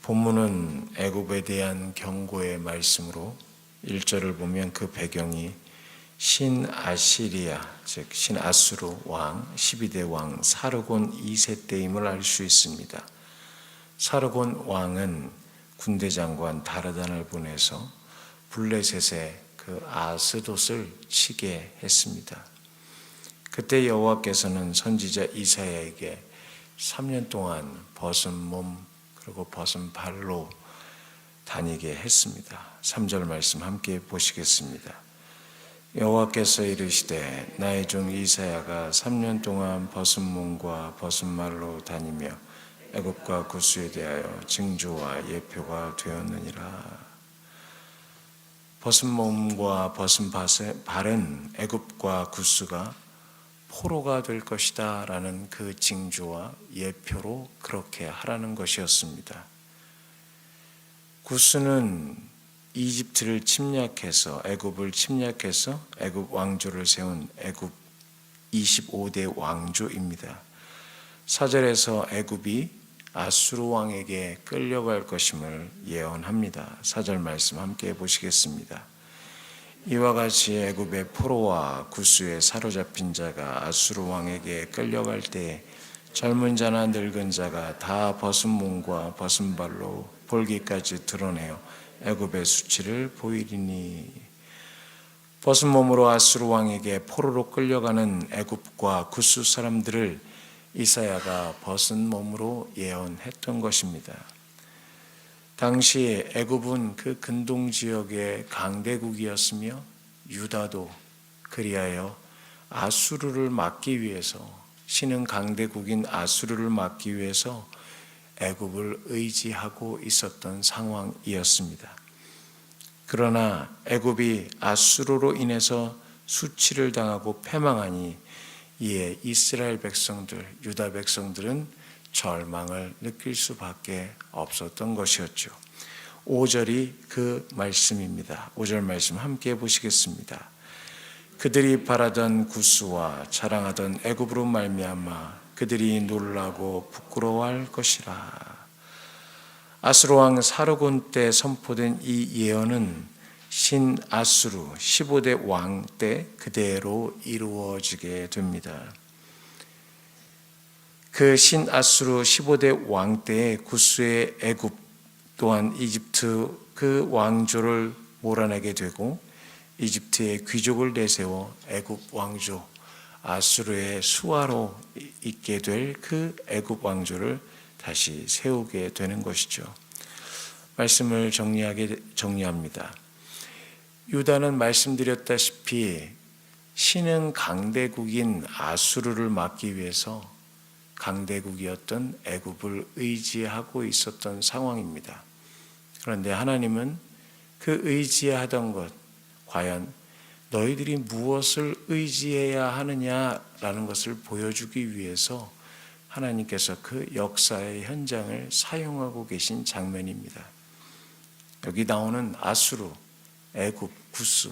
본문은 애굽에 대한 경고의 말씀으로 1절을 보면 그 배경이 신아시리아, 즉 신아수르 왕 12대 왕 사르곤 2세 때임을 알 수 있습니다. 사르곤 왕은 군대 장관 다르단을 보내서 블레셋의 그 아스돗을 치게 했습니다. 그때 여호와께서는 선지자 이사야에게 3년 동안 벗은 몸 그리고 벗은 발로 다니게 했습니다. 3절 말씀 함께 보시겠습니다. 여호와께서 이르시되 나의 종 이사야가 3년 동안 벗은 몸과 벗은 발로 다니며 애굽과 구스에 대하여 징조와 예표가 되었느니라. 벗은 몸과 벗은 발은 애굽과 구스가 포로가 될 것이다 라는 그 징조와 예표로 그렇게 하라는 것이었습니다. 구스는 이집트를 침략해서 애굽을 침략해서 애굽 왕조를 세운 애굽 25대 왕조입니다. 4절에서 애굽이 아수르 왕에게 끌려갈 것임을 예언합니다. 4절 말씀 함께 보시겠습니다. 이와 같이 애굽의 포로와 구스에 사로잡힌 자가 아수르 왕에게 끌려갈 때 젊은 자나 늙은 자가 다 벗은 몸과 벗은 발로 볼기까지 드러내어 애굽의 수치를 보이리니. 벗은 몸으로 아수르 왕에게 포로로 끌려가는 애굽과 구스 사람들을 이사야가 벗은 몸으로 예언했던 것입니다. 당시 애굽은 그 근동 지역의 강대국이었으며 유다도 그리하여 아수르를 막기 위해서 신흥 강대국인 아수르를 막기 위해서 애굽을 의지하고 있었던 상황이었습니다. 그러나 애굽이 아수르로 인해서 수치를 당하고 패망하니 이에 이스라엘 백성들, 유다 백성들은 절망을 느낄 수밖에 없었던 것이었죠. 5절이 그 말씀입니다. 5절 말씀 함께 보시겠습니다. 그들이 바라던 구스와 자랑하던 애굽으로 말미암아 그들이 놀라고 부끄러워할 것이라. 아수르 왕 사르곤 때 선포된 이 예언은 신아수르 15대 왕 때 그대로 이루어지게 됩니다. 그 신아수르 15대 왕 때에 구스의 애굽 또한 이집트 그 왕조를 몰아내게 되고 이집트의 귀족을 내세워 애굽 왕조 아수르의 수하로 있게 될 그 애굽 왕조를 다시 세우게 되는 것이죠. 말씀을 정리합니다. 유다는 말씀드렸다시피 신흥 강대국인 아수르를 막기 위해서 강대국이었던 애굽을 의지하고 있었던 상황입니다. 그런데 하나님은 그 의지하던 것, 과연 너희들이 무엇을 의지해야 하느냐라는 것을 보여주기 위해서 하나님께서 그 역사의 현장을 사용하고 계신 장면입니다. 여기 나오는 아수르, 애굽, 구스,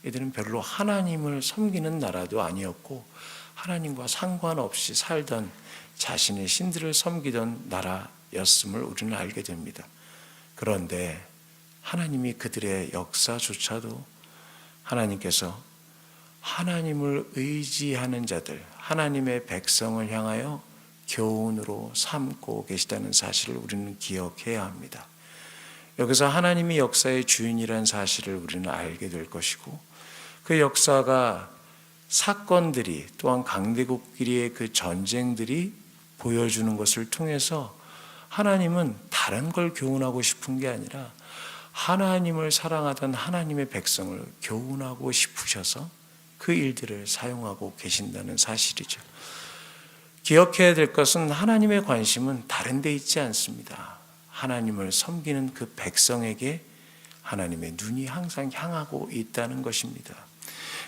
이들은 별로 하나님을 섬기는 나라도 아니었고 하나님과 상관없이 살던 자신의 신들을 섬기던 나라였음을 우리는 알게 됩니다. 그런데 하나님이 그들의 역사조차도 하나님께서 하나님을 의지하는 자들, 하나님의 백성을 향하여 교훈으로 삼고 계시다는 사실을 우리는 기억해야 합니다. 여기서 하나님이 역사의 주인이라는 사실을 우리는 알게 될 것이고 그 역사가 사건들이 또한 강대국끼리의 그 전쟁들이 보여주는 것을 통해서 하나님은 다른 걸 교훈하고 싶은 게 아니라 하나님을 사랑하던 하나님의 백성을 교훈하고 싶으셔서 그 일들을 사용하고 계신다는 사실이죠. 기억해야 될 것은 하나님의 관심은 다른 데 있지 않습니다. 하나님을 섬기는 그 백성에게 하나님의 눈이 항상 향하고 있다는 것입니다.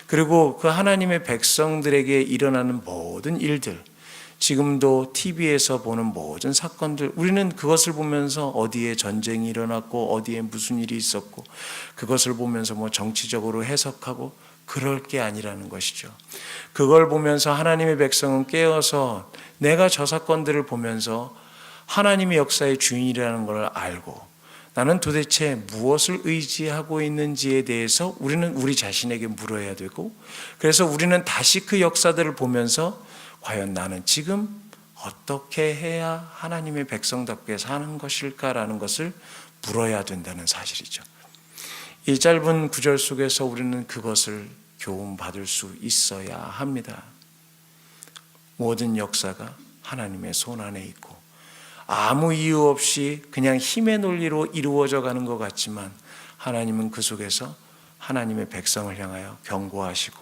그리고 그 하나님의 백성들에게 일어나는 모든 일들, 지금도 TV에서 보는 모든 사건들, 우리는 그것을 보면서 어디에 전쟁이 일어났고 어디에 무슨 일이 있었고 그것을 보면서 정치적으로 해석하고 그럴 게 아니라는 것이죠. 그걸 보면서 하나님의 백성은 깨어서 내가 저 사건들을 보면서 하나님의 역사의 주인이라는 걸 알고 나는 도대체 무엇을 의지하고 있는지에 대해서 우리는 우리 자신에게 물어야 되고, 그래서 우리는 다시 그 역사들을 보면서 과연 나는 지금 어떻게 해야 하나님의 백성답게 사는 것일까라는 것을 물어야 된다는 사실이죠. 이 짧은 구절 속에서 우리는 그것을 교훈받을 수 있어야 합니다. 모든 역사가 하나님의 손 안에 있고 아무 이유 없이 그냥 힘의 논리로 이루어져 가는 것 같지만 하나님은 그 속에서 하나님의 백성을 향하여 경고하시고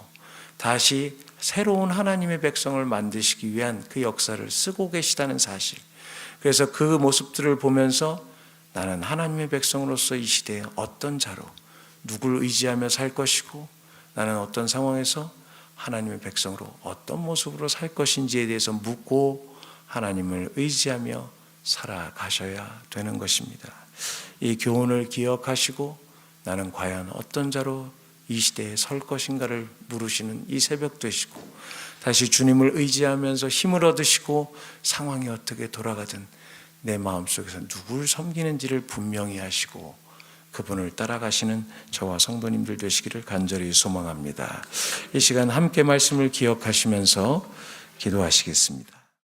다시 새로운 하나님의 백성을 만드시기 위한 그 역사를 쓰고 계시다는 사실, 그래서 그 모습들을 보면서 나는 하나님의 백성으로서 이 시대에 어떤 자로 누굴 의지하며 살 것이고 나는 어떤 상황에서 하나님의 백성으로 어떤 모습으로 살 것인지에 대해서 묻고 하나님을 의지하며 살아가셔야 되는 것입니다. 이 교훈을 기억하시고 나는 과연 어떤 자로 이 시대에 설 것인가를 물으시는 이 새벽 되시고, 다시 주님을 의지하면서 힘을 얻으시고 상황이 어떻게 돌아가든 내 마음속에서 누굴 섬기는지를 분명히 하시고 그분을 따라가시는 저와 성도님들 되시기를 간절히 소망합니다. 이 시간 함께 말씀을 기억하시면서 기도하시겠습니다.